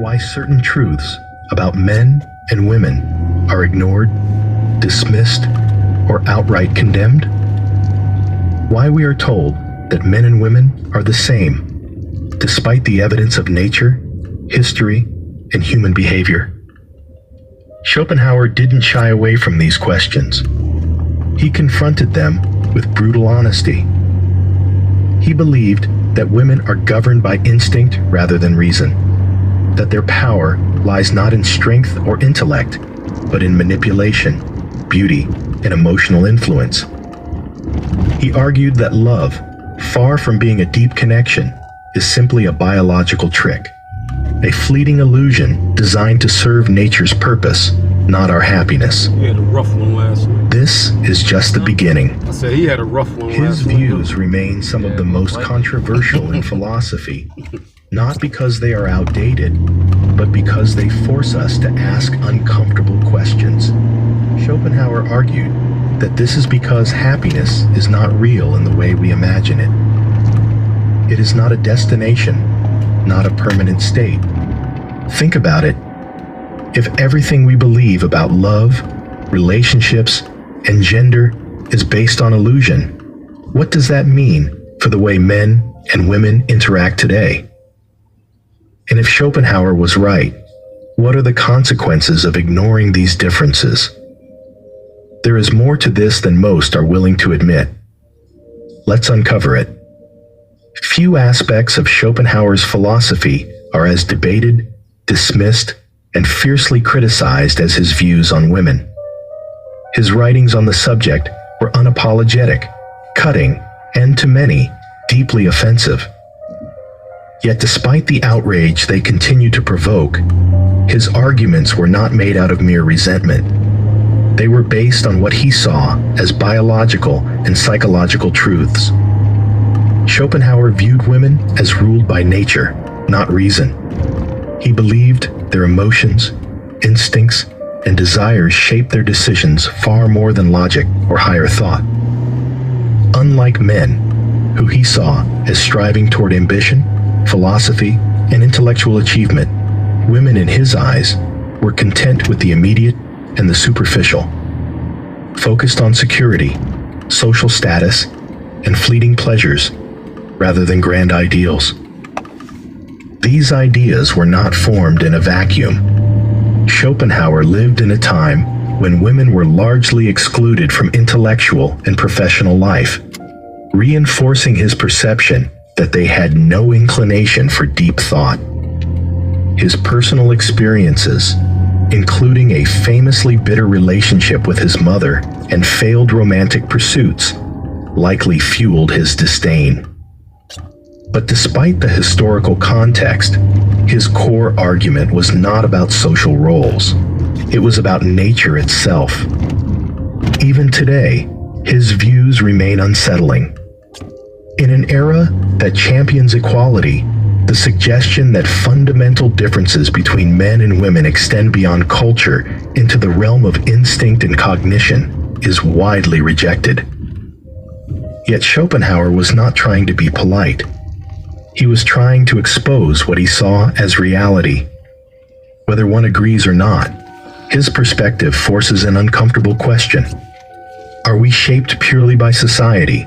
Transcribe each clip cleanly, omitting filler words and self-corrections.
why certain truths about men and women are ignored, dismissed, or outright condemned? Why we are told that men and women are the same, despite the evidence of nature, history, and human behavior? Schopenhauer didn't shy away from these questions. He confronted them with brutal honesty. He believed that women are governed by instinct rather than reason, that their power lies not in strength or intellect, but in manipulation, beauty, and emotional influence. He argued that love, far from being a deep connection, is simply a biological trick, a fleeting illusion designed to serve nature's purpose, not our happiness. He had a rough one last week. This is just the beginning. I said he had a rough one last His week. views remain some of the most controversial in philosophy, not because they are outdated, but because they force us to ask uncomfortable questions. Schopenhauer argued that this is because happiness is not real in the way we imagine it. It is not a destination, not a permanent state. Think about it. If everything we believe about love, relationships, and gender is based on illusion, what does that mean for the way men and women interact today? And if Schopenhauer was right, what are the consequences of ignoring these differences? There is more to this than most are willing to admit. Let's uncover it. Few aspects of Schopenhauer's philosophy are as debated, dismissed, and fiercely criticized as his views on women. His writings on the subject were unapologetic, cutting, and to many, deeply offensive. Yet despite the outrage they continue to provoke, his arguments were not made out of mere resentment. They were based on what he saw as biological and psychological truths. Schopenhauer viewed women as ruled by nature, not reason. He believed their emotions, instincts, and desires shape their decisions far more than logic or higher thought. Unlike men, who he saw as striving toward ambition, philosophy, and intellectual achievement, women in his eyes were content with the immediate and the superficial, focused on security, social status, and fleeting pleasures rather than grand ideals. These ideas were not formed in a vacuum. Schopenhauer lived in a time when women were largely excluded from intellectual and professional life, reinforcing his perception that they had no inclination for deep thought. His personal experiences, including a famously bitter relationship with his mother and failed romantic pursuits, likely fueled his disdain. But despite the historical context, his core argument was not about social roles. It was about nature itself. Even today, his views remain unsettling. In an era that champions equality, the suggestion that fundamental differences between men and women extend beyond culture into the realm of instinct and cognition is widely rejected. Yet Schopenhauer was not trying to be polite. He was trying to expose what he saw as reality. Whether one agrees or not, his perspective forces an uncomfortable question. Are we shaped purely by society,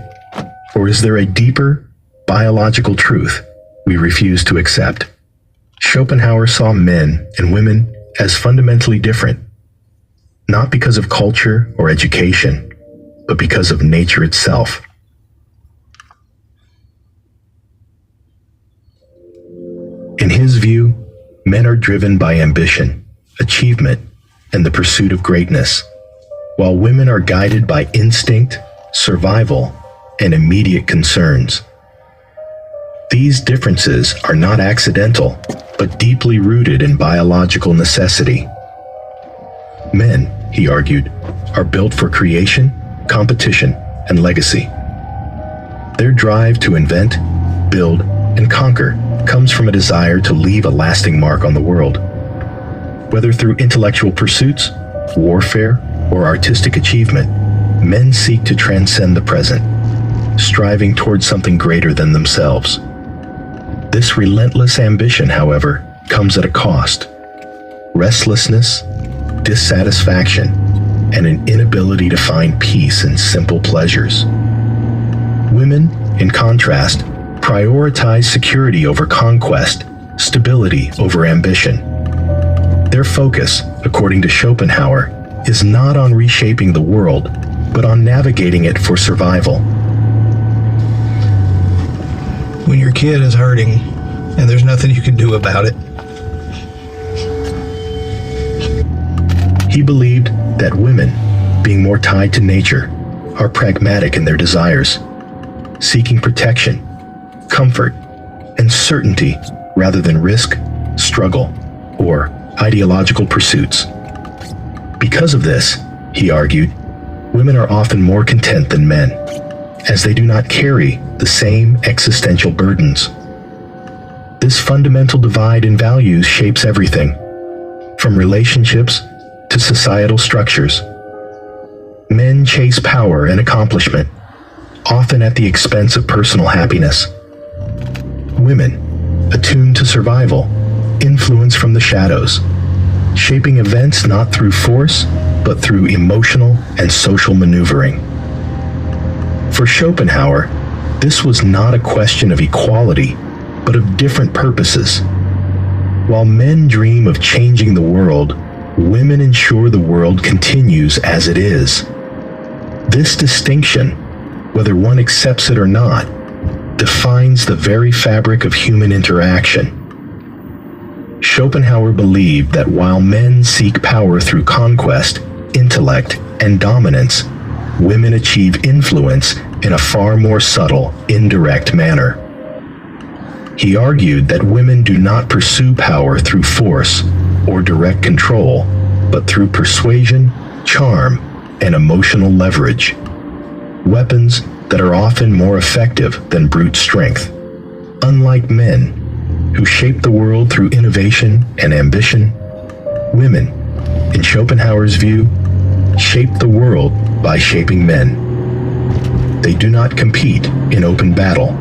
or is there a deeper, biological truth we refuse to accept? Schopenhauer saw men and women as fundamentally different, not because of culture or education, but because of nature itself. In his view, men are driven by ambition, achievement, and the pursuit of greatness, while women are guided by instinct, survival, and immediate concerns. These differences are not accidental, but deeply rooted in biological necessity. Men, he argued, are built for creation, competition, and legacy. Their drive to invent, build, and conquer comes from a desire to leave a lasting mark on the world. Whether through intellectual pursuits, warfare, or artistic achievement, men seek to transcend the present, striving towards something greater than themselves. This relentless ambition, however, comes at a cost: restlessness, dissatisfaction, and an inability to find peace in simple pleasures. Women, in contrast, prioritize security over conquest, stability over ambition. Their focus, according to Schopenhauer, is not on reshaping the world, but on navigating it for survival. When your kid is hurting and there's nothing you can do about it. He believed that women, being more tied to nature, are pragmatic in their desires, seeking protection, comfort, and certainty rather than risk, struggle, or ideological pursuits. Because of this, he argued, women are often more content than men, as they do not carry the same existential burdens. This fundamental divide in values shapes everything, from relationships to societal structures. Men chase power and accomplishment, often at the expense of personal happiness. Women, attuned to survival, influence from the shadows, shaping events not through force, but through emotional and social maneuvering. For Schopenhauer, this was not a question of equality, but of different purposes. While men dream of changing the world, women ensure the world continues as it is. This distinction, whether one accepts it or not, defines the very fabric of human interaction. Schopenhauer believed that while men seek power through conquest, intellect, and dominance, women achieve influence in a far more subtle, indirect manner. He argued that women do not pursue power through force or direct control, but through persuasion, charm, and emotional leverage, weapons that are often more effective than brute strength. Unlike men, who shape the world through innovation and ambition, women, in Schopenhauer's view, shape the world by shaping men. They do not compete in open battle,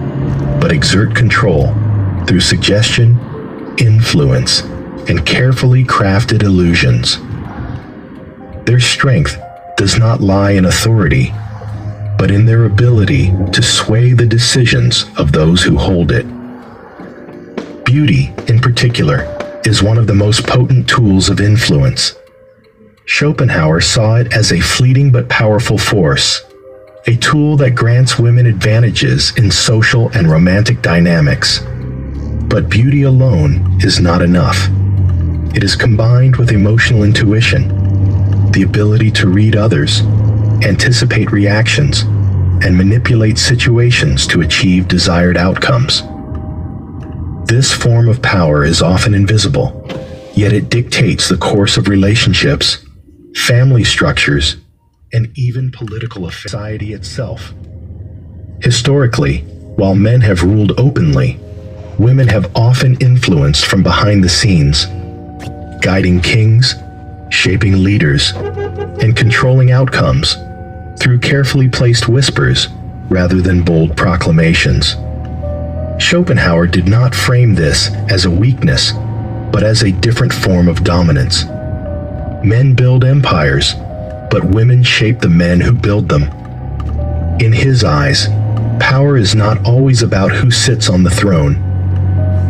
but exert control through suggestion, influence, and carefully crafted illusions. Their strength does not lie in authority, but in their ability to sway the decisions of those who hold it. Beauty, in particular, is one of the most potent tools of influence. Schopenhauer saw it as a fleeting but powerful force, a tool that grants women advantages in social and romantic dynamics. But beauty alone is not enough. It is combined with emotional intuition, the ability to read others, anticipate reactions, and manipulate situations to achieve desired outcomes. This form of power is often invisible, yet it dictates the course of relationships, family structures, and even political society itself. Historically, while men have ruled openly, women have often influenced from behind the scenes, guiding kings, shaping leaders, and controlling outcomes through carefully placed whispers rather than bold proclamations. Schopenhauer did not frame this as a weakness, but as a different form of dominance. Men build empires, but women shape the men who build them. In his eyes, power is not always about who sits on the throne.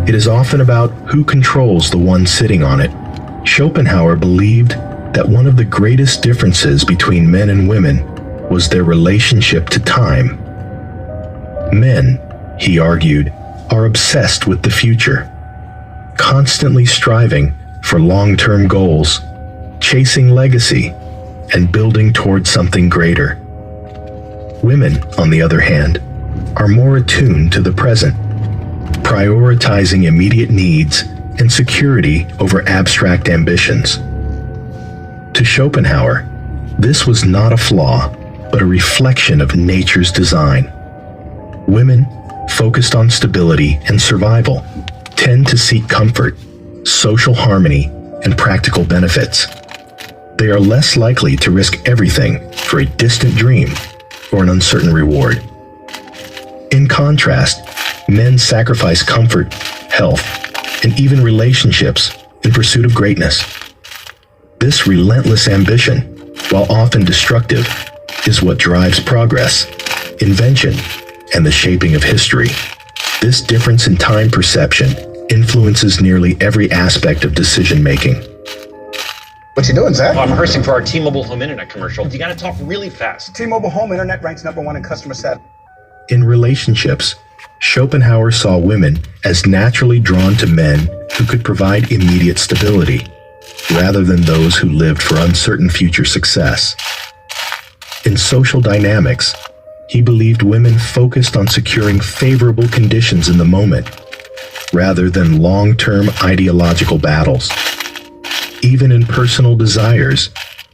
It is often about who controls the one sitting on it. Schopenhauer believed that one of the greatest differences between men and women was their relationship to time. Men, he argued, are obsessed with the future, constantly striving for long-term goals, chasing legacy, and building towards something greater. Women, on the other hand, are more attuned to the present, prioritizing immediate needs and security over abstract ambitions. To Schopenhauer, this was not a flaw, but a reflection of nature's design. Women, focused on stability and survival, tend to seek comfort, social harmony, and practical benefits. They are less likely to risk everything for a distant dream or an uncertain reward. In contrast, men sacrifice comfort, health, and even relationships in pursuit of greatness. This relentless ambition, while often destructive, is what drives progress, invention, and the shaping of history. This difference in time perception influences nearly every aspect of decision-making. What you doing, Zach? Oh, I'm rehearsing for our T-Mobile home internet commercial. You gotta talk really fast. T-Mobile home internet ranks #1 in customer sat. In relationships, Schopenhauer saw women as naturally drawn to men who could provide immediate stability, rather than those who lived for uncertain future success. In social dynamics, he believed women focused on securing favorable conditions in the moment, rather than long-term ideological battles. Even in personal desires,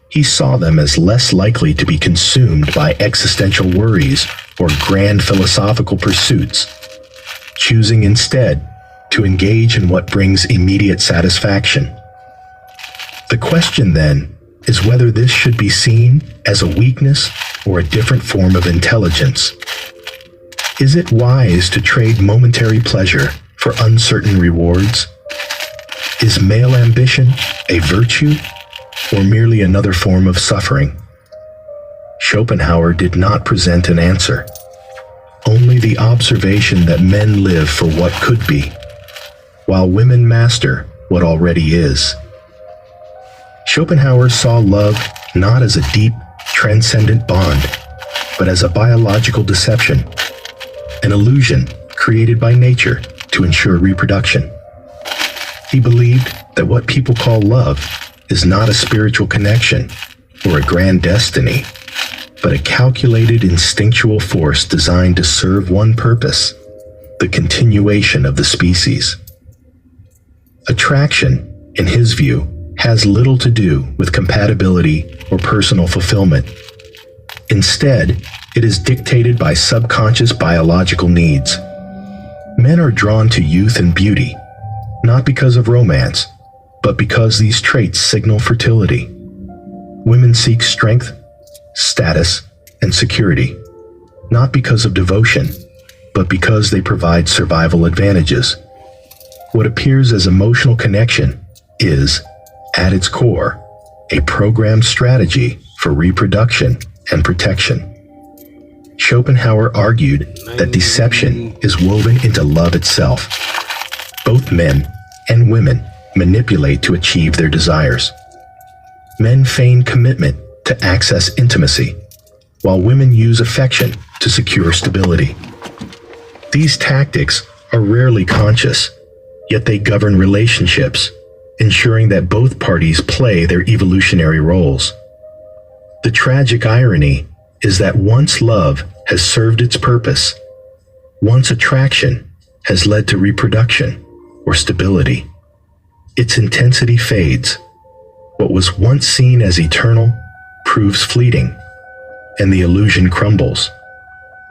he saw them as less likely to be consumed by existential worries or grand philosophical pursuits, choosing instead to engage in what brings immediate satisfaction. The question then is whether this should be seen as a weakness or a different form of intelligence. Is it wise to trade momentary pleasure for uncertain rewards? Is male ambition a virtue or merely another form of suffering? Schopenhauer did not present an answer, only the observation that men live for what could be, while women master what already is. Schopenhauer saw love not as a deep, transcendent bond, but as a biological deception, an illusion created by nature to ensure reproduction. He believed that what people call love is not a spiritual connection or a grand destiny, but a calculated instinctual force designed to serve one purpose: the continuation of the species. Attraction, in his view, has little to do with compatibility or personal fulfillment. Instead, it is dictated by subconscious biological needs. Men are drawn to youth and beauty, not because of romance, but because these traits signal fertility. Women seek strength, status, and security, not because of devotion, but because they provide survival advantages. What appears as emotional connection is, at its core, a programmed strategy for reproduction and protection. Schopenhauer argued that deception is woven into love itself. Both men and women manipulate to achieve their desires. Men feign commitment to access intimacy, while women use affection to secure stability. These tactics are rarely conscious, yet they govern relationships, ensuring that both parties play their evolutionary roles. The tragic irony is that once love has served its purpose, once attraction has led to reproduction or stability, its intensity fades. What was once seen as eternal proves fleeting, and the illusion crumbles.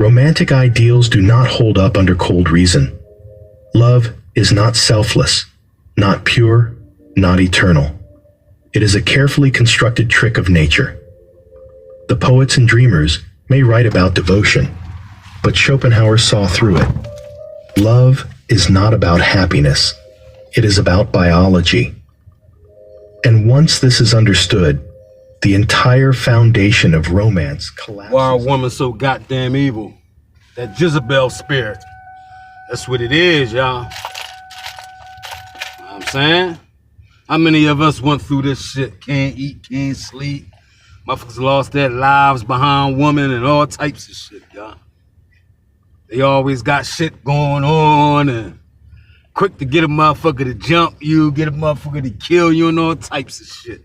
Romantic ideals do not hold up under cold reason. Love is not selfless, not pure, not eternal. It is a carefully constructed trick of nature. The poets and dreamers may write about devotion, but Schopenhauer saw through it. Love is not about happiness. It is about biology. And once this is understood, the entire foundation of romance collapses. Why are women so goddamn evil? That Jezebel spirit. That's what it is, y'all. Know what I'm saying? How many of us went through this shit? Can't eat, can't sleep. Motherfuckers lost their lives behind women and all types of shit, y'all. They always got shit going on and quick to get a motherfucker to jump you, get a motherfucker to kill you and all types of shit.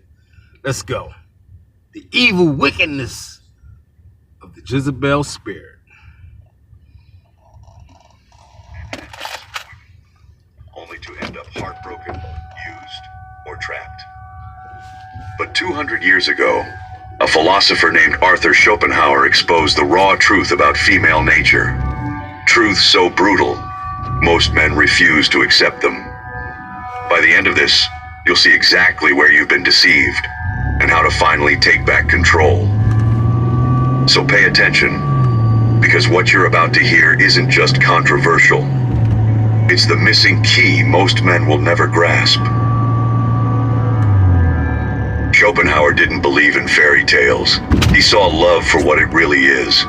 Let's go. The evil wickedness of the Jezebel spirit. Only to end up heartbroken, used, or trapped. But 200 years ago, a philosopher named Arthur Schopenhauer exposed the raw truth about female nature. Truth so brutal, most men refuse to accept them. By the end of this, you'll see exactly where you've been deceived and how to finally take back control. So pay attention, because what you're about to hear isn't just controversial. It's the missing key most men will never grasp. Schopenhauer didn't believe in fairy tales. He saw love for what it really is.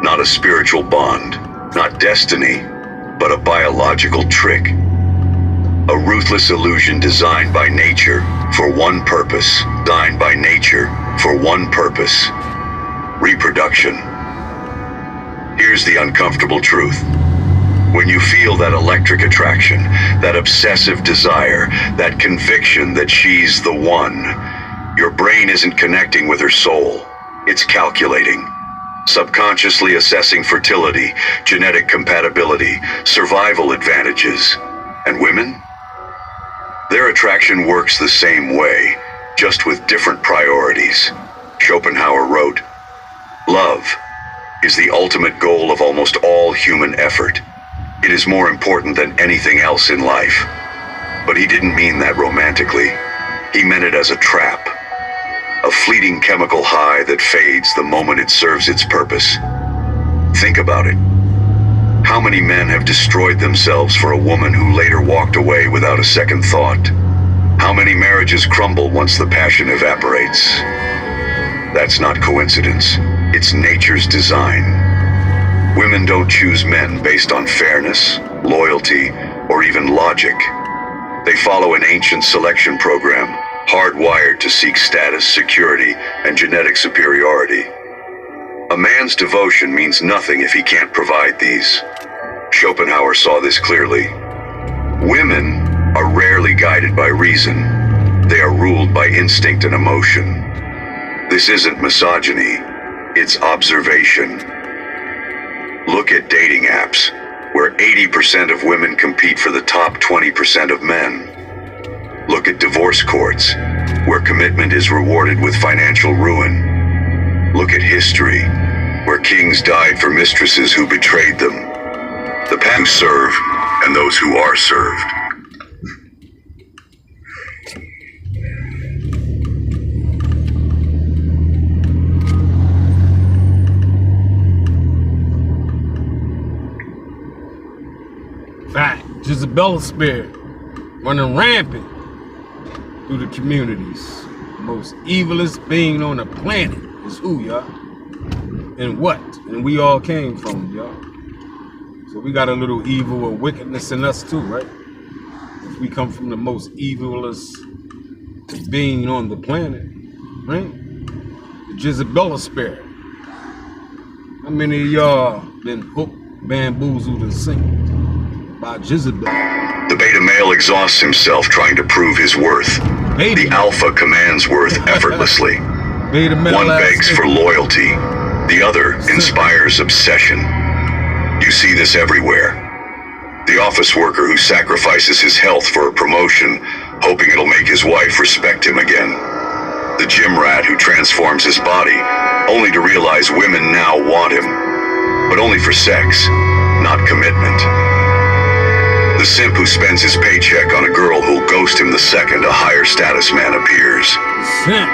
Not a spiritual bond, not destiny, but a biological trick. A ruthless illusion designed by nature for one purpose. Designed by nature for one purpose. Reproduction. Here's the uncomfortable truth. When you feel that electric attraction, that obsessive desire, that conviction that she's the one, your brain isn't connecting with her soul. It's calculating. Subconsciously assessing fertility, genetic compatibility, survival advantages. And women? Their attraction works the same way, just with different priorities. Schopenhauer wrote, "Love is the ultimate goal of almost all human effort. It is more important than anything else in life." But he didn't mean that romantically. He meant it as a trap. A fleeting chemical high that fades the moment it serves its purpose. Think about it. How many men have destroyed themselves for a woman who later walked away without a second thought? How many marriages crumble once the passion evaporates? That's not coincidence. It's nature's design. Women don't choose men based on fairness, loyalty, or even logic. They follow an ancient selection program, hardwired to seek status, security, and genetic superiority. A man's devotion means nothing if he can't provide these. Schopenhauer saw this clearly. Women are rarely guided by reason. They are ruled by instinct and emotion. This isn't misogyny, it's observation. Look at dating apps, where 80% of women compete for the top 20% of men. Look at divorce courts, where commitment is rewarded with financial ruin. Look at history, where kings died for mistresses who betrayed them. The path who serve and those who are served. Fact, Jezebel spirit running rampant through the communities. The most evilest being on the planet is who, y'all? And what? And we all came from, y'all. So we got a little evil or wickedness in us too, right? If we come from the most evilest being on the planet, right? The Jezebel spirit. How many of y'all been hooked, bamboozled, and synced by Jezebel? The beta male exhausts himself trying to prove his worth. The alpha commands worth effortlessly. One begs for loyalty. The other inspires obsession. You see this everywhere. The office worker who sacrifices his health for a promotion, hoping it'll make his wife respect him again. The gym rat who transforms his body, only to realize women now want him. But only for sex, not commitment. The simp who spends his paycheck on a girl who'll ghost him the second a higher status man appears.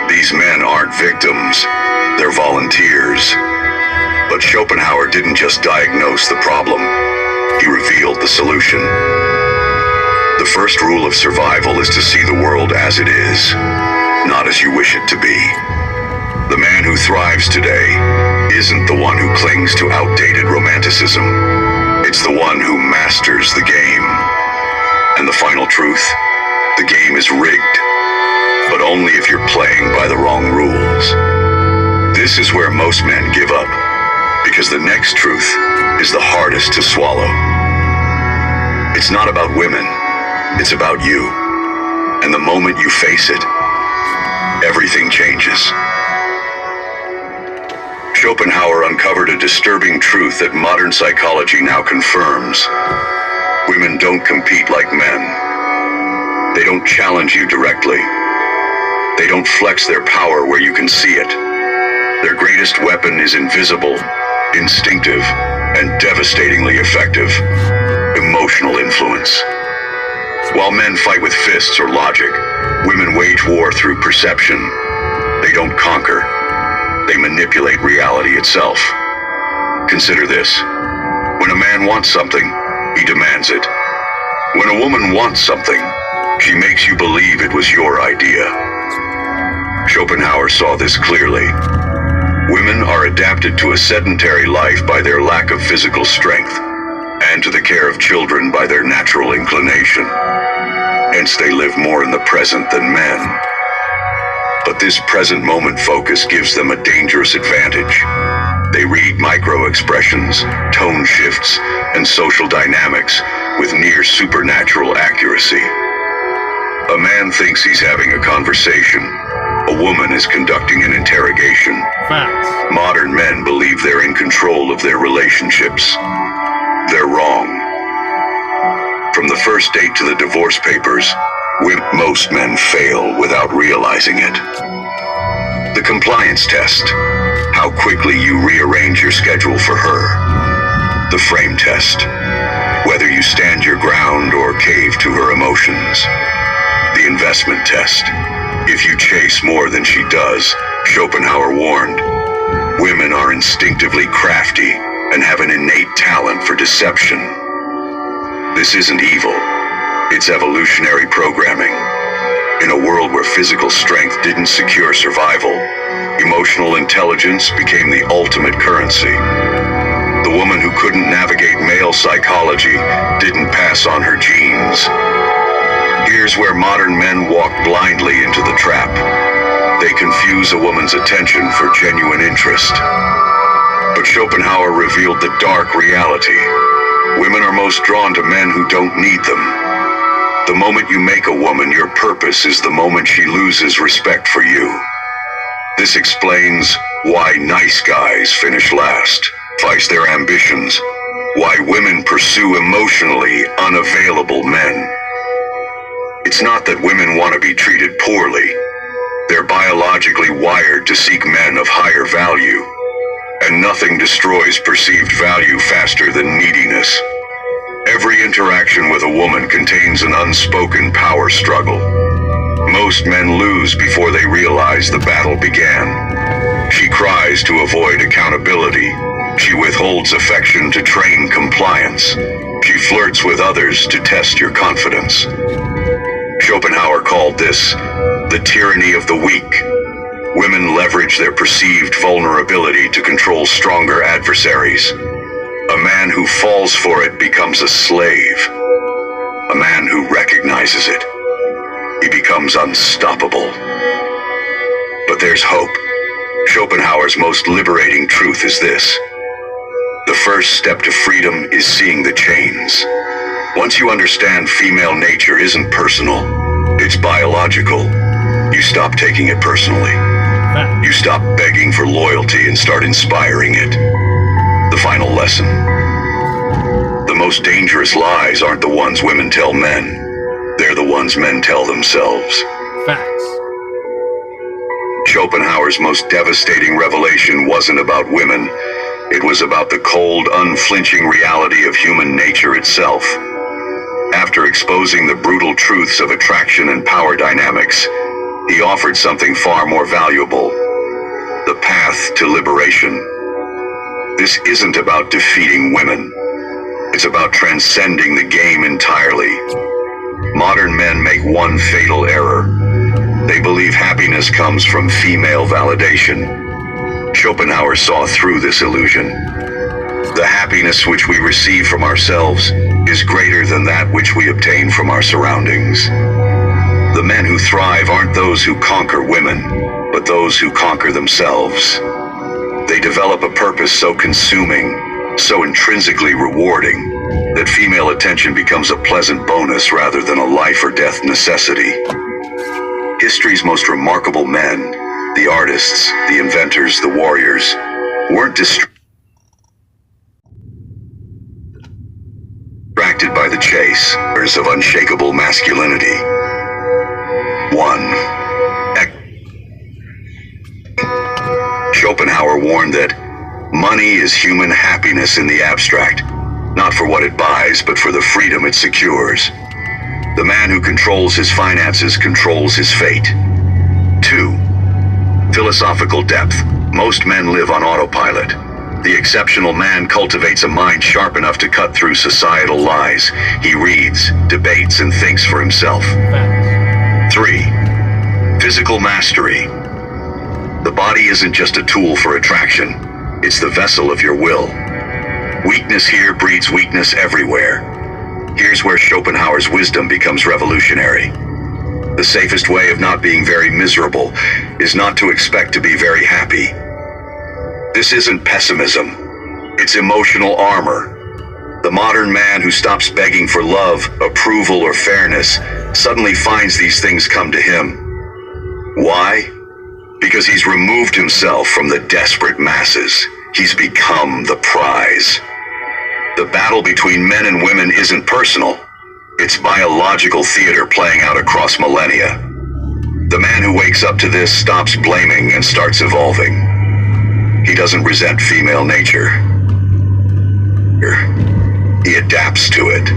These men aren't victims, they're volunteers. But Schopenhauer didn't just diagnose the problem, he revealed the solution. The first rule of survival is to see the world as it is, not as you wish it to be. The man who thrives today isn't the one who clings to outdated romanticism. It's the one who masters the game. And the final truth, the game is rigged, but only if you're playing by the wrong rules. This is where most men give up, because the next truth is the hardest to swallow. It's not about women, it's about you. And the moment you face it, everything changes. Schopenhauer uncovered a disturbing truth that modern psychology now confirms. Women don't compete like men. They don't challenge you directly. They don't flex their power where you can see it. Their greatest weapon is invisible, instinctive, and devastatingly effective: emotional influence. While men fight with fists or logic, women wage war through perception. They don't conquer. They manipulate reality itself. Consider this. When a man wants something, he demands it. When a woman wants something, she makes you believe it was your idea. Schopenhauer saw this clearly. Women are adapted to a sedentary life by their lack of physical strength, and to the care of children by their natural inclination. Hence, they live more in the present than men. But this present moment focus gives them a dangerous advantage. They read micro-expressions, tone shifts, and social dynamics with near supernatural accuracy. A man thinks he's having a conversation. A woman is conducting an interrogation. Facts. Modern men believe they're in control of their relationships. They're wrong. From the first date to the divorce papers, most men fail without realizing it. The compliance test, how quickly you rearrange your schedule for her. The frame test, whether you stand your ground or cave to her emotions. The investment test, if you chase more than she does. Schopenhauer warned, women are instinctively crafty and have an innate talent for deception. This isn't evil, it's evolutionary programming. In a world where physical strength didn't secure survival, emotional intelligence became the ultimate currency. The woman who couldn't navigate male psychology didn't pass on her genes. Here's where modern men walk blindly into the trap. They confuse a woman's attention for genuine interest. But Schopenhauer revealed the dark reality. Women are most drawn to men who don't need them. The moment you make a woman your purpose is the moment she loses respect for you. This explains why nice guys finish last, vice their ambitions, why women pursue emotionally unavailable men. It's not that women want to be treated poorly. They're biologically wired to seek men of higher value. And nothing destroys perceived value faster than neediness. Every interaction with a woman contains an unspoken power struggle. Most men lose before they realize the battle began. She cries to avoid accountability. She withholds affection to train compliance. She flirts with others to test your confidence. Schopenhauer called this the tyranny of the weak. Women leverage their perceived vulnerability to control stronger adversaries. A man who falls for it becomes a slave. A man who recognizes it, he becomes unstoppable. But there's hope. Schopenhauer's most liberating truth is this. The first step to freedom is seeing the chains. Once you understand female nature isn't personal, it's biological, you stop taking it personally. You stop begging for loyalty and start inspiring it. The final lesson. The most dangerous lies aren't the ones women tell men. They're the ones men tell themselves. Facts. Schopenhauer's most devastating revelation wasn't about women. It was about the cold, unflinching reality of human nature itself. After exposing the brutal truths of attraction and power dynamics, he offered something far more valuable. The path to liberation. This isn't about defeating women. It's about transcending the game entirely. Modern men make one fatal error. They believe happiness comes from female validation. Schopenhauer saw through this illusion. The happiness which we receive from ourselves is greater than that which we obtain from our surroundings. The men who thrive aren't those who conquer women, but those who conquer themselves. They develop a purpose so consuming, so intrinsically rewarding, that female attention becomes a pleasant bonus rather than a life or death necessity. History's most remarkable men, the artists, the inventors, the warriors, weren't distracted by the chase of unshakable masculinity. 1. Schopenhauer warned that money is human happiness in the abstract, not for what it buys, but for the freedom it secures. The man who controls his finances controls his fate. 2. Philosophical depth. Most men live on autopilot. The exceptional man cultivates a mind sharp enough to cut through societal lies. He reads, debates, and thinks for himself. Facts. 3. Physical mastery. The body isn't just a tool for attraction. It's the vessel of your will. Weakness here breeds weakness everywhere. Here's where Schopenhauer's wisdom becomes revolutionary. The safest way of not being very miserable is not to expect to be very happy. This isn't pessimism. It's emotional armor. The modern man who stops begging for love, approval, or fairness suddenly finds these things come to him. Why? Because he's removed himself from the desperate masses. He's become the prize. The battle between men and women isn't personal. It's biological theater playing out across millennia. The man who wakes up to this stops blaming and starts evolving. He doesn't resent female nature. He adapts to it.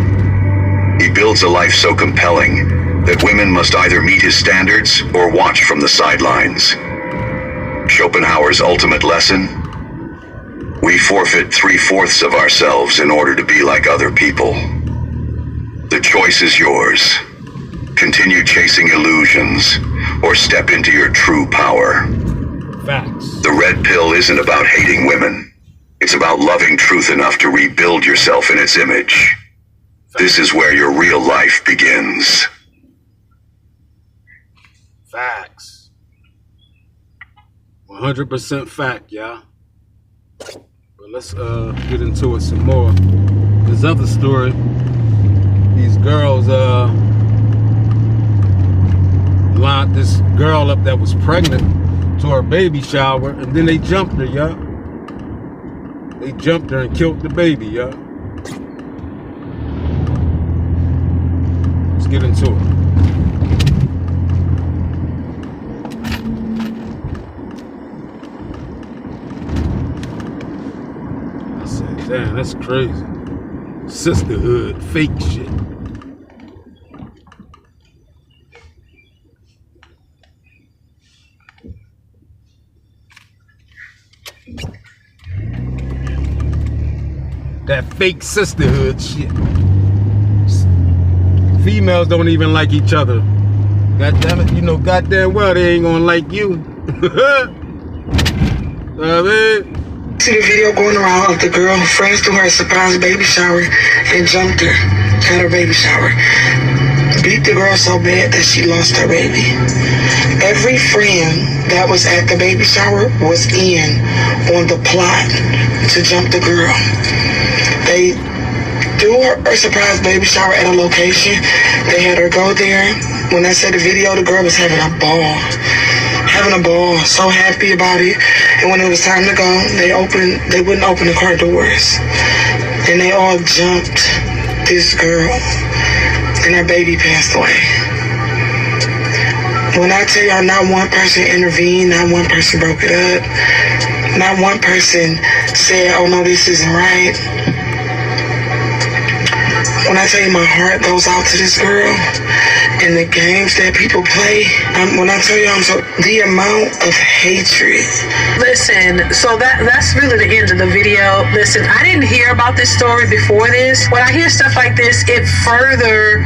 He builds a life so compelling that women must either meet his standards or watch from the sidelines. Schopenhauer's ultimate lesson? We forfeit 3/4 of ourselves in order to be like other people. The choice is yours. Continue chasing illusions or step into your true power. Facts. The red pill isn't about hating women. It's about loving truth enough to rebuild yourself in its image. This is where your real life begins. Facts. 100% fact, y'all. But let's get into it some more. This other story, these girls lined this girl up that was pregnant to her baby shower, and then they jumped her, y'all. They jumped her and killed the baby, y'all. Let's get into it. I said, damn, that's crazy. Sisterhood, fake shit. That fake sisterhood shit. Females don't even like each other. God damn it, you know goddamn well they ain't gonna like you. See the video going around of the girl who friends threw her a surprise baby shower and jumped her at her baby shower. Beat the girl so bad that she lost her baby. Every friend that was at the baby shower was in on the plot to jump the girl. They threw her a surprise baby shower at a location. They had her go there. When I saw the video, the girl was having a ball. So happy about it. And when it was time to go, they wouldn't open the car doors. And they all jumped this girl. And her baby passed away. When I tell y'all, not one person intervened, not one person broke it up, not one person said, oh no, this isn't right. When I tell you my heart goes out to this girl and the games that people play, when I tell you the amount of hatred. Listen, so that's really the end of the video. Listen, I didn't hear about this story before this. When I hear stuff like this, it further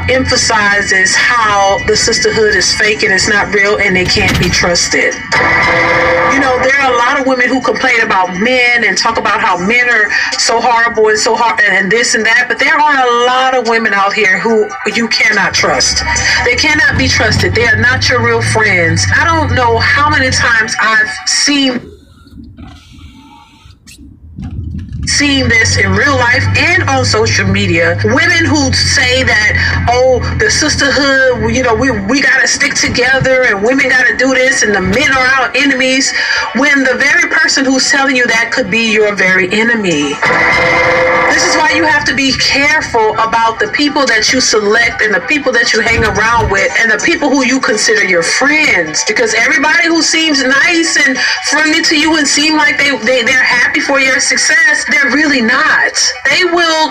emphasizes how the sisterhood is fake and it's not real and they can't be trusted. You know, there are a lot of women who complain about men and talk about how men are so horrible and so hard and this and that, but there are a lot of women out here who you cannot trust. They cannot be trusted. They are not your real friends. I don't know how many times I've seen this in real life and on social media. Women who say that, oh, the sisterhood, you know, we gotta stick together and women gotta do this and the men are our enemies, when the very person who's telling you that could be your very enemy. This is why you have to be careful about the people that you select and the people that you hang around with and the people who you consider your friends, because everybody who seems nice and friendly to you and seem like they're happy for your success, they're really not. They will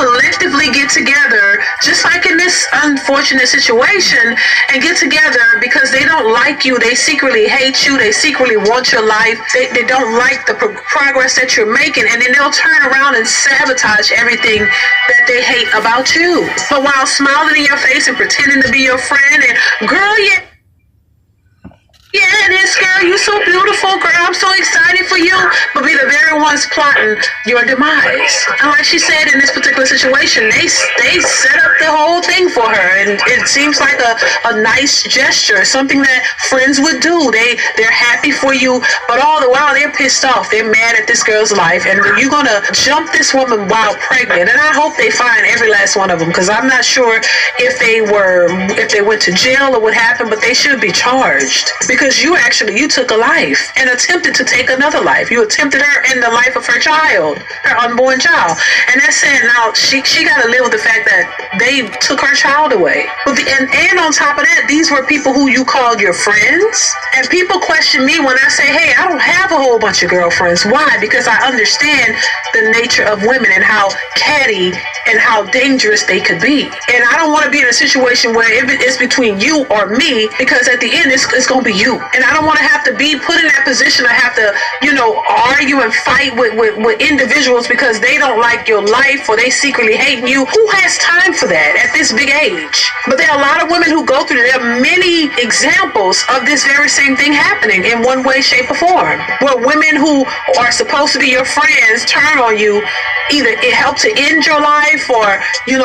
collectively get together, just like in this unfortunate situation, and get together because they don't like you, they secretly hate you, they secretly want your life, they don't like the progress that you're making, and then they'll turn around and sabotage everything that they hate about you. But while smiling in your face and pretending to be your friend, and girl, yeah, this girl, you so beautiful, girl, I'm so excited for you, but be the very ones plotting your demise. And like she said, in this particular situation, they set up the whole thing for her, and it seems like a nice gesture, something that friends would do. They're happy for you, but all the while they're pissed off. They're mad at this girl's life, and you're gonna jump this woman while pregnant. And I hope they find every last one of them, because I'm not sure if they went to jail or what happened, but they should be charged. Because you took a life and attempted to take another life. You attempted her in the life of her child, her unborn child. And that's sad. Now, she got to live with the fact that they took her child away. But and on top of that, these were people who you called your friends. And people question me when I say, hey, I don't have a whole bunch of girlfriends. Why? Because I understand the nature of women and how catty and how dangerous they could be. And I don't want to be in a situation where it's between you or me, because at the end, it's going to be you. And I don't want to have to be put in that position. I have to, argue and fight with individuals because they don't like your life or they secretly hate you. Who has time for that at this big age? But there are a lot of women who go through it. There are many examples of this very same thing happening in one way, shape, or form, where women who are supposed to be your friends turn on you. Either it helps to end your life or,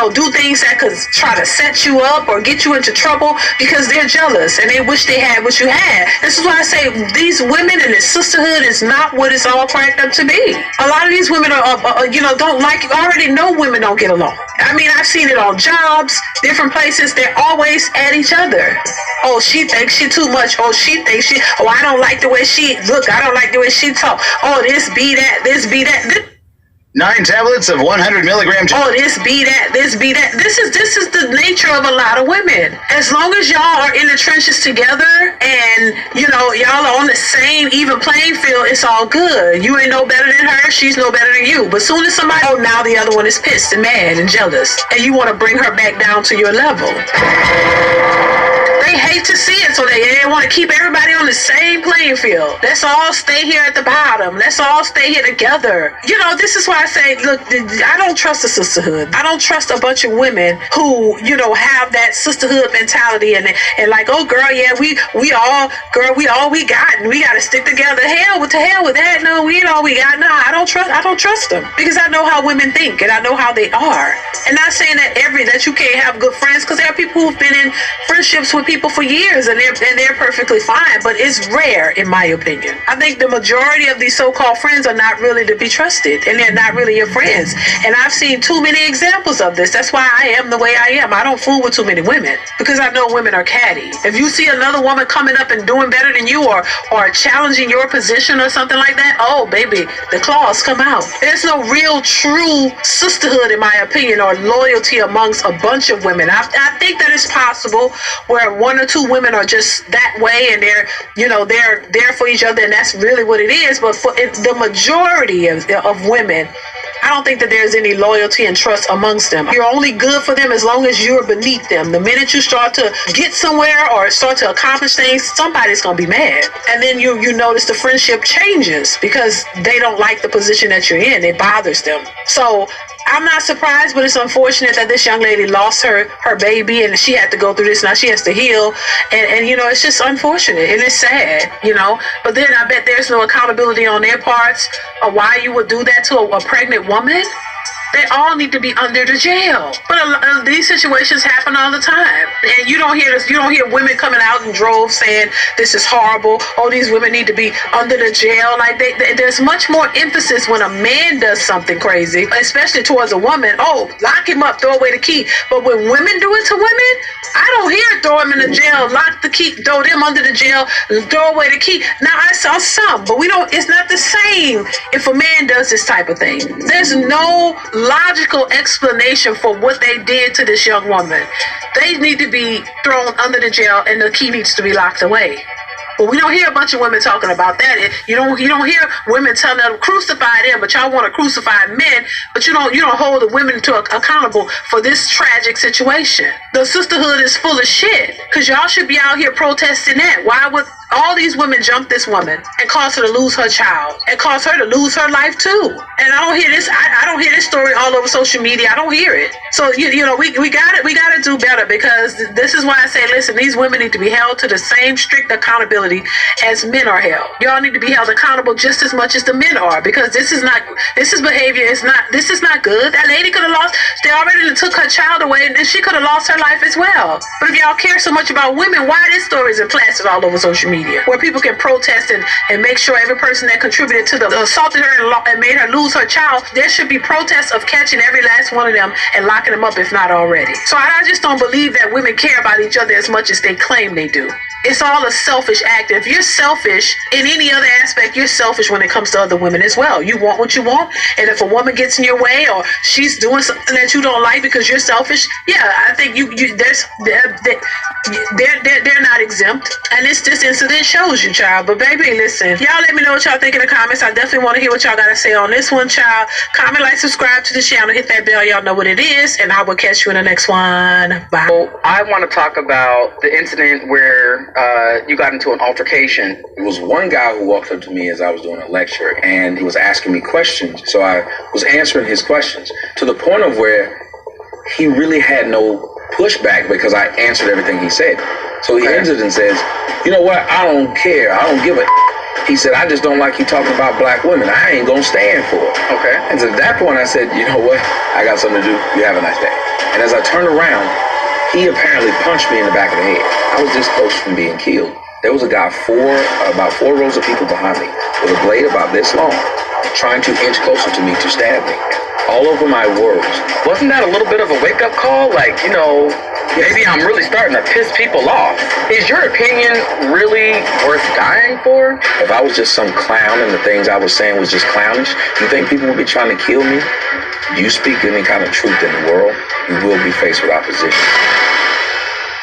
do things that could try to set you up or get you into trouble because they're jealous and they wish they had what you had. This is why I say these women and this sisterhood is not what it's all cracked up to be. A lot of these women don't like you. I already know women don't get along. I mean, I've seen it on jobs, different places. They're always at each other. Oh, she thinks she too much. Oh, I don't like the way I don't like the way she talk. Oh, this be that. 9 tablets of 100 milligrams. Oh, this be that. This is the nature of a lot of women. As long as y'all are in the trenches together and, y'all are on the same even playing field, it's all good. You ain't no better than her. She's no better than you. But soon as now the other one is pissed and mad and jealous, and you want to bring her back down to your level. They hate to see it, so they want to keep everybody on the same playing field. Let's all stay here at the bottom. Let's all stay here together. This is why I say, look, I don't trust the sisterhood. I don't trust a bunch of women who, have that sisterhood mentality and like, oh, girl, yeah, we all we got, and we got to stick together. Hell with that. No, we ain't all we got. Nah, I don't trust them because I know how women think and I know how they are. And not saying that you can't have good friends, because there are people who've been in friendships with people for years and they're perfectly fine, but it's rare in my opinion. I think the majority of these so-called friends are not really to be trusted and they're not really your friends. And I've seen too many examples of this. That's why I am the way I am. I don't fool with too many women because I know women are catty. If you see another woman coming up and doing better than you or challenging your position or something like that, oh baby, the claws come out. There's no real true sisterhood in my opinion or loyalty amongst a bunch of women. I think that it's possible where one or two women are just that way and they're there for each other and that's really what it is. But for the majority of women, I don't think that there's any loyalty and trust amongst them. You're only good for them as long as you're beneath them. The minute you start to get somewhere or start to accomplish things, somebody's going to be mad. And then you notice the friendship changes because they don't like the position that you're in. It bothers them. So I'm not surprised, but it's unfortunate that this young lady lost her baby and she had to go through this. Now she has to heal. And it's just unfortunate and it's sad, But then I bet there's no accountability on their parts of why you would do that to a pregnant woman. They all need to be under the jail. But these situations happen all the time. And you don't hear this. You don't hear women coming out in droves saying this is horrible. Oh, these women need to be under the jail. Like there's much more emphasis when a man does something crazy, especially towards a woman. Oh, lock him up, throw away the key. But when women do it to women, I don't hear throw him in the jail, lock the key, throw them under the jail, throw away the key. Now I saw some, but it's not the same if a man does this type of thing. There's no logical explanation for what they did to this young woman. They need to be thrown under the jail and the key needs to be locked away. But we don't hear a bunch of women talking about that. You don't hear women telling them crucify them, but y'all want to crucify men, but you don't hold the women accountable for this tragic situation. The sisterhood is full of shit, because y'all should be out here protesting that. Why would all these women jump this woman and cause her to lose her child and cause her to lose her life too? And I don't hear this. I don't hear this story all over social media. I don't hear it. So you know we gotta do better, because this is why I say, listen, these women need to be held to the same strict accountability as men are held. Y'all need to be held accountable just as much as the men are, because this is behavior. This is not good. That lady could have lost. They already took her child away, and she could have lost her life as well. But if y'all care so much about women, why this story is plastered all over social media, where people can protest and make sure every person that contributed to the assaulted her and made her lose her child, there should be protests of catching every last one of them and locking them up, if not already. So I just don't believe that women care about each other as much as they claim they do. It's all a selfish act. If you're selfish in any other aspect, you're selfish when it comes to other women as well. You want what you want, and if a woman gets in your way or she's doing something that you don't like because you're selfish, yeah, I think they're not exempt. And this incident shows you, child. But baby, listen, y'all let me know what y'all think in the comments. I definitely want to hear what y'all got to say on this one, child. Comment, like, subscribe to the channel, hit that bell. Y'all know what it is, and I will catch you in the next one. Bye. So I want to talk about the incident where you got into an altercation. It was one guy who walked up to me as I was doing a lecture, and he was asking me questions. So I was answering his questions to the point of where he really had no pushback because I answered everything he said. So he ended and says, you know what? I don't care. I don't give a. He said, I just don't like you talking about black women. I ain't going to stand for it. Okay. And so at that point I said, you know what? I got something to do. You have a nice day. And as I turned around, he apparently punched me in the back of the head. I was this close from being killed. There was a guy about four rows of people behind me with a blade about this long, trying to inch closer to me to stab me. All over my words. Wasn't that a little bit of a wake-up call? Like, you know, maybe I'm really starting to piss people off. Is your opinion really worth dying for? If I was just some clown and the things I was saying was just clownish, you think people would be trying to kill me? You speak any kind of truth in the world, you will be faced with opposition.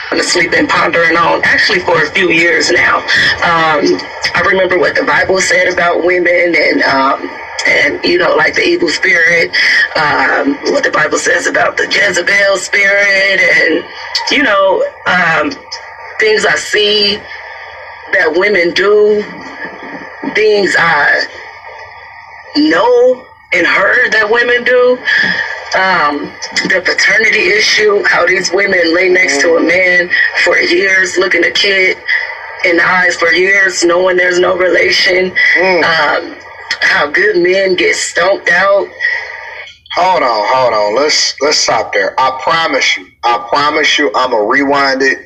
I'm asleep and pondering on, actually for a few years now. I remember what the Bible said about women and you know, like the evil spirit, what the Bible says about the Jezebel spirit, and, you know, things I see that women do, things I know and heard that women do. The paternity issue, how these women lay next to a man for years, looking a kid in the eyes for years, knowing there's no relation. How good men get stomped out. Hold on. Let's stop there. I promise you, I'ma rewind it.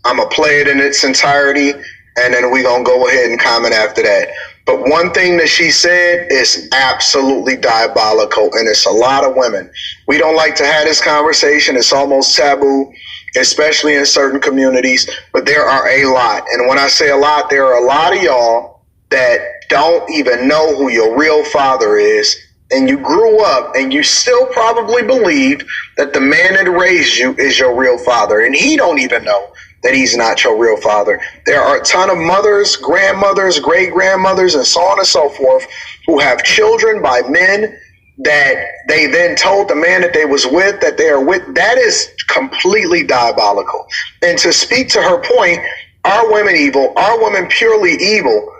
I'ma play it in its entirety, and then we gonna go ahead and comment after that. But one thing that she said is absolutely diabolical, and it's a lot of women. We don't like to have this conversation. It's almost taboo, especially in certain communities, but there are a lot. And when I say a lot, there are a lot of y'all that don't even know who your real father is, and you grew up and you still probably believe that the man that raised you is your real father, and he don't even know that he's not your real father. There are a ton of mothers, grandmothers, great-grandmothers, and so on and so forth who have children by men that they then told the man that they was with that they are with. That is completely diabolical. And to speak to her point, are women evil? Are women purely evil?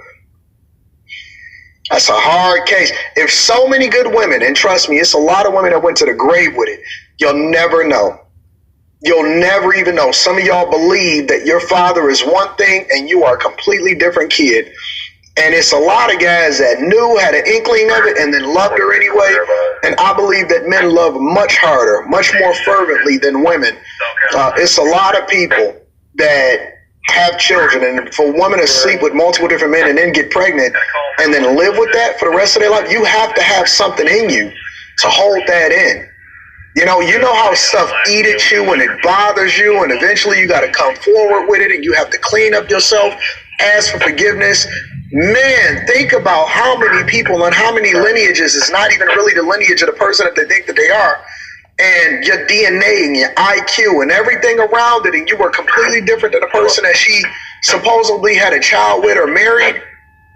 That's a hard case. If so many good women, and trust me, it's a lot of women that went to the grave with it, you'll never know. You'll never even know. Some of y'all believe that your father is one thing and you are a completely different kid. And it's a lot of guys that knew, had an inkling of it, and then loved her anyway. And I believe that men love much harder, much more fervently than women. It's a lot of people that have children, and for a woman to sleep with multiple different men and then get pregnant and then live with that for the rest of their life, you have to have something in you to hold that in. You know how stuff eat at you and it bothers you, and eventually you got to come forward with it and you have to clean up yourself, ask for forgiveness. Man, think about how many people and how many lineages is not even really the lineage of the person that they think that they are. And your DNA and your IQ and everything around it, and you were completely different than the person that she supposedly had a child with or married,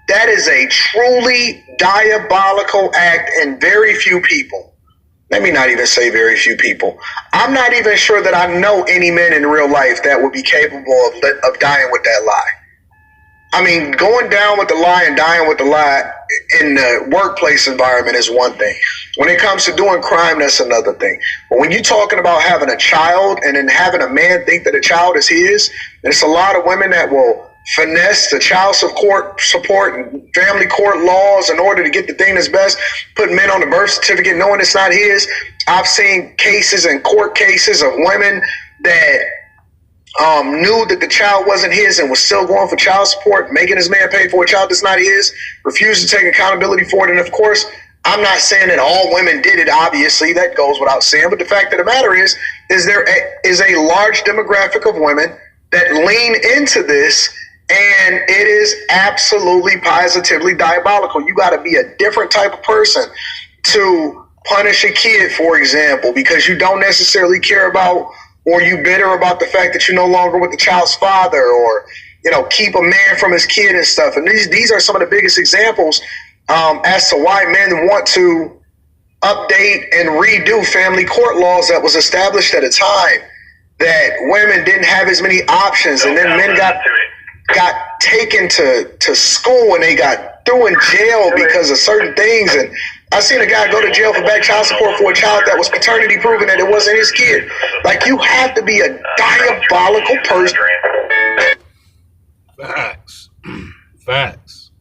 that is a truly diabolical act, and very few people, let me not even say very few people, I'm not even sure that I know any men in real life that would be capable of dying with that lie. I mean, going down with the lie and dying with the lie in the workplace environment is one thing. When it comes to doing crime, that's another thing. But when you're talking about having a child and then having a man think that a child is his, there's a lot of women that will finesse the child support and family court laws in order to get the thing that's best, put men on the birth certificate knowing it's not his. I've seen cases and court cases of women that knew that the child wasn't his and was still going for child support, making his man pay for a child that's not his, refused to take accountability for it. And of course, I'm not saying that all women did it, obviously, that goes without saying, but the fact of the matter is there is a large demographic of women that lean into this, and it is absolutely positively diabolical. You got to be a different type of person to punish a kid, for example, because you don't necessarily care about, or you bitter about the fact that you're no longer with the child's father, or, you know, keep a man from his kid and stuff. And these are some of the biggest examples as to why men want to update and redo family court laws that was established at a time that women didn't have as many options, and then men got taken to school and they got threw in jail because of certain things. And I seen a guy go to jail for back child support for a child that was paternity proven that it wasn't his kid. Like, you have to be a diabolical person. Facts. Facts.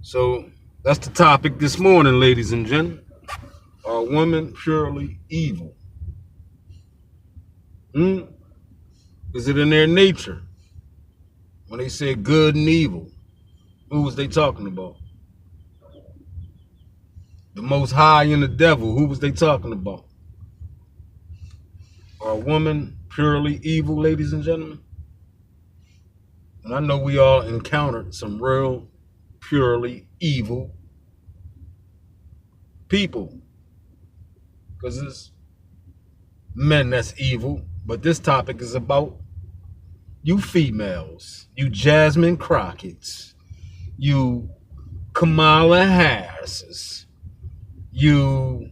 So that's the topic this morning, ladies and gentlemen. Are women purely evil? Is it in their nature? When they say good and evil, who was they talking about? The Most High and the devil, who was they talking about? Are women purely evil, ladies and gentlemen? And I know we all encountered some real purely evil people, because it's men that's evil. But this topic is about you females, you Jasmine Crockett's, you Kamala Harris's, you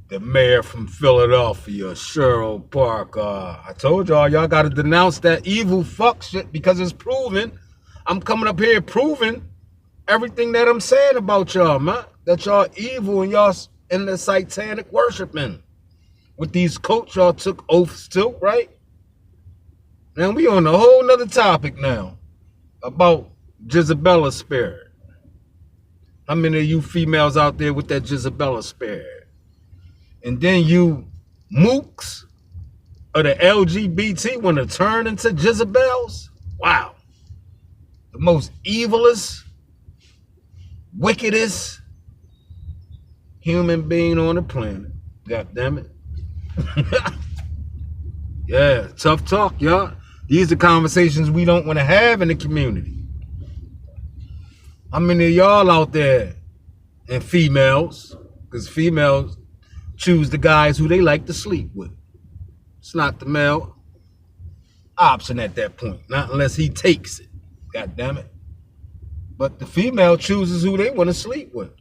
the mayor from Philadelphia, Cheryl Parker. I told y'all got to denounce that evil fuck shit, because it's proven. I'm coming up here proving everything that I'm saying about y'all, man. That y'all evil and y'all in the satanic worshiping. With these cults y'all took oaths to, right? Now we on a whole nother topic now about Jezebella spirit. How many of you females out there with that Jezebella spirit? And then you mooks of the LGBT want to turn into Jezebels? Wow. The most evilest, wickedest human being on the planet. God damn it. Yeah, tough talk, y'all. These are conversations we don't want to have in the community. How many of y'all out there, and females, because females choose the guys who they like to sleep with. It's not the male option at that point, not unless he takes it. God damn it. But the female chooses who they want to sleep with.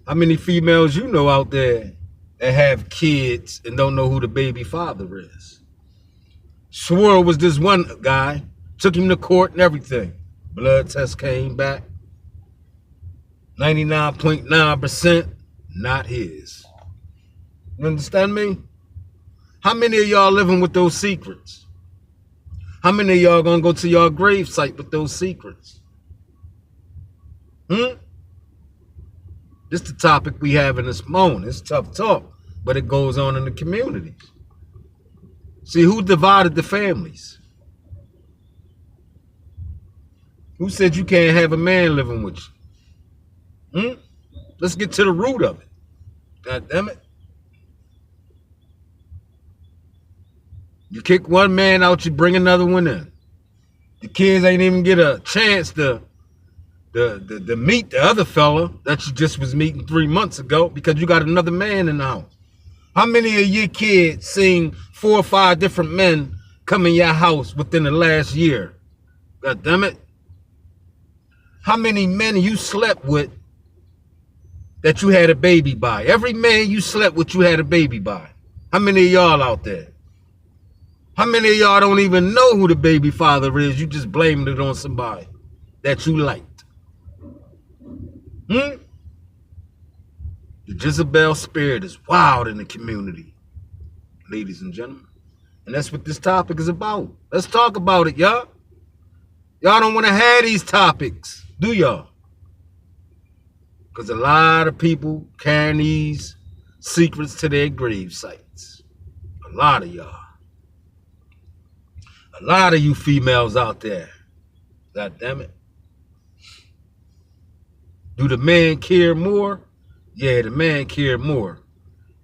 How many females you know out there that have kids and don't know who the baby father is? Swore it was this one guy, took him to court and everything. Blood test came back. 99.9% not his. You understand me? How many of y'all living with those secrets? How many of y'all gonna go to your grave site with those secrets? This is the topic we have in this moment. It's tough talk, but it goes on in the communities. See, who divided the families? Who said you can't have a man living with you? Let's get to the root of it. God damn it. You kick one man out, you bring another one in. The kids ain't even get a chance to meet the other fella that you just was meeting 3 months ago because you got another man in the house. How many of your kids seen 4 or 5 different men come in your house within the last year? God damn it. How many men you slept with that you had a baby by? Every man you slept with, you had a baby by. How many of y'all out there? How many of y'all don't even know who the baby father is? You just blamed it on somebody that you liked. The Jezebel spirit is wild in the community, ladies and gentlemen. And that's what this topic is about. Let's talk about it, y'all. Y'all don't want to have these topics, do y'all? Because a lot of people carrying these secrets to their grave sites. A lot of y'all. A lot of you females out there. God damn it. Do the man care more? Yeah, the man care more.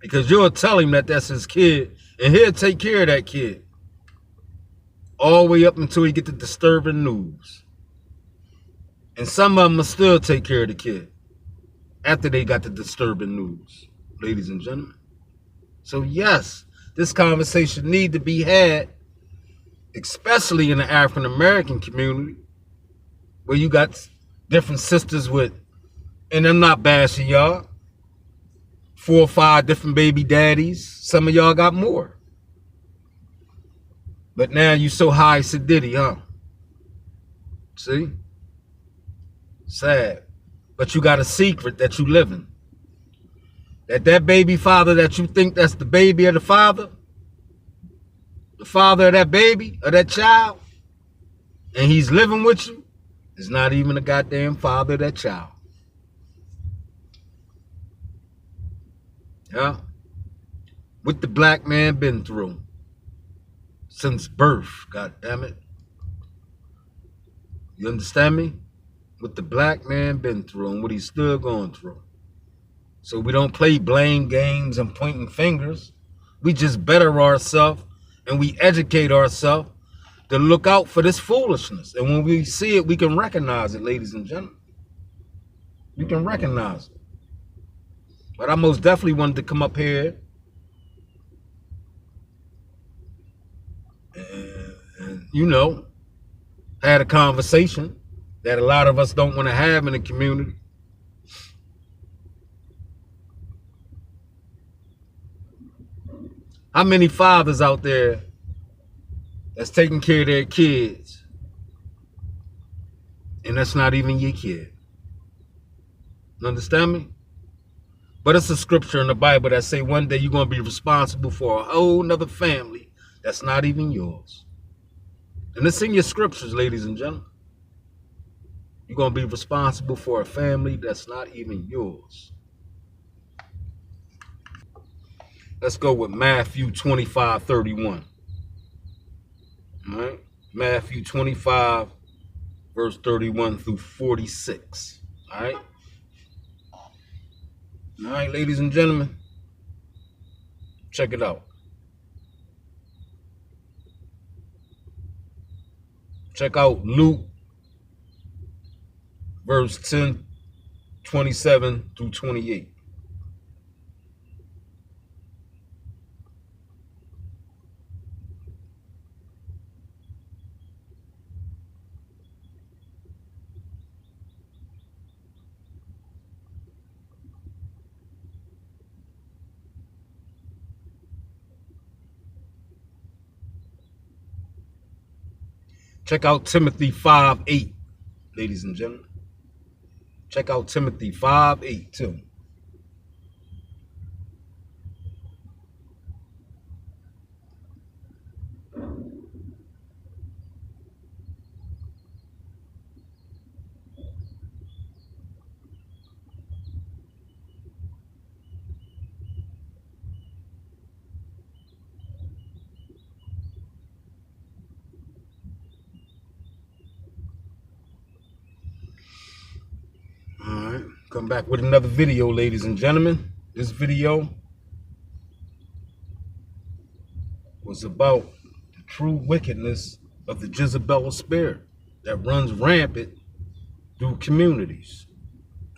Because you'll tell him that that's his kid, and he'll take care of that kid. All the way up until he get the disturbing news. And some of them will still take care of the kid after they got the disturbing news, ladies and gentlemen. So yes, this conversation need to be had, especially in the African American community, where you got different sisters with, and I'm not bashing y'all, 4 or 5 different baby daddies. Some of y'all got more. But now you so high sedity, huh? See? Sad. But you got a secret that you live in. That baby father that you think that's the baby of the father of that baby, or that child, and he's living with you, is not even the goddamn father of that child. Yeah? What the black man been through since birth, god damn it. You understand me? What the black man been through and what he's still going through. So we don't play blame games and pointing fingers. We just better ourselves and we educate ourselves to look out for this foolishness. And when we see it, we can recognize it, ladies and gentlemen. We can recognize it. But I most definitely wanted to come up here and you know, had a conversation that a lot of us don't want to have in the community. How many fathers out there that's taking care of their kids and that's not even your kid? You understand me? But it's a scripture in the Bible that say one day you're going to be responsible for a whole nother family that's not even yours. And it's in your scriptures, ladies and gentlemen. You're going to be responsible for a family that's not even yours. Let's go with Matthew 25:31. All right? Matthew 25, verse 31 through 46. All right? All right, ladies and gentlemen. Check it out. Check out Luke, verse 10, 27 through 28. Check out Timothy 5:8, ladies and gentlemen. Check out Timothy 5:8 too. All right, come back with another video, ladies and gentlemen. This video was about the true wickedness of the Jezebel spirit that runs rampant through communities,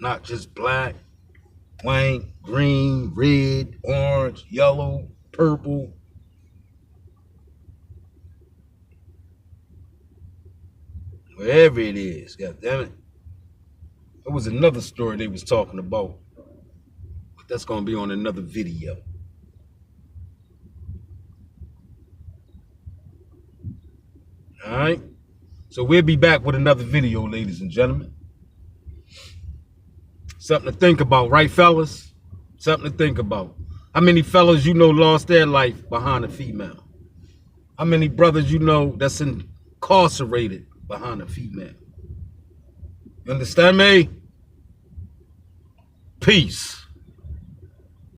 not just black, white, green, red, orange, yellow, purple. Wherever it is, god damn it. There was another story they was talking about, but that's gonna be on another video. All right, so we'll be back with another video, ladies and gentlemen. Something to think about, right, fellas? Something to think about. How many fellas you know lost their life behind a female? How many brothers you know that's incarcerated behind a female? You understand me? Peace.